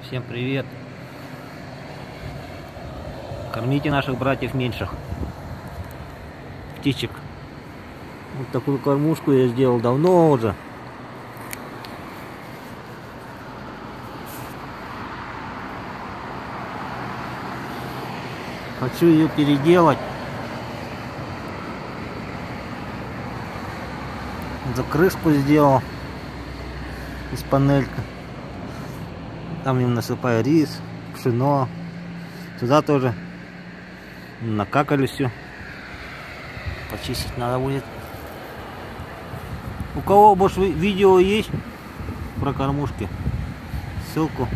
Всем привет! Кормите наших братьев меньших, птичек. Вот такую кормушку я сделал давно уже. Хочу ее переделать. За крышку сделал из панельки. Там им насыпаю рис, пшено. Сюда тоже накакали все. Почистить надо будет. У кого, может, видео есть про кормушки, ссылку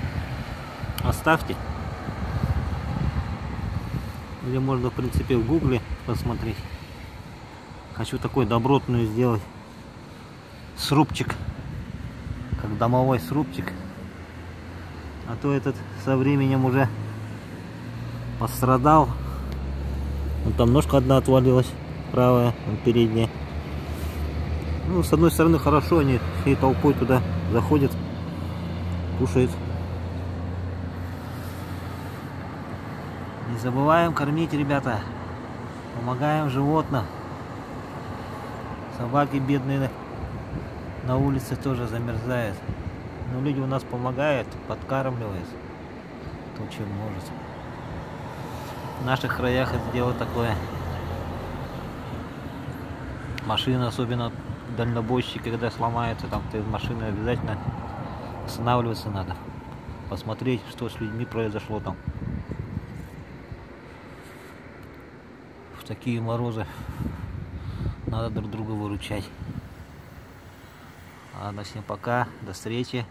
оставьте. Или можно, в принципе, в гугле посмотреть. Хочу такой добротную сделать срубчик, как домовой срубчик. А то этот со временем уже пострадал. Вот там ножка одна отвалилась, правая, передняя. Ну, с одной стороны хорошо, они всей толпой туда заходят, кушают. Не забываем кормить, ребята. Помогаем животным. Собаки бедные на улице тоже замерзают. Но люди у нас помогают, подкармливают, кто чем может. В наших краях это дело такое. Машина, особенно дальнобойщики, когда сломается, там ты машины обязательно останавливаться надо. Посмотреть, что с людьми произошло там. В такие морозы надо друг друга выручать. Ладно, всем пока, до встречи.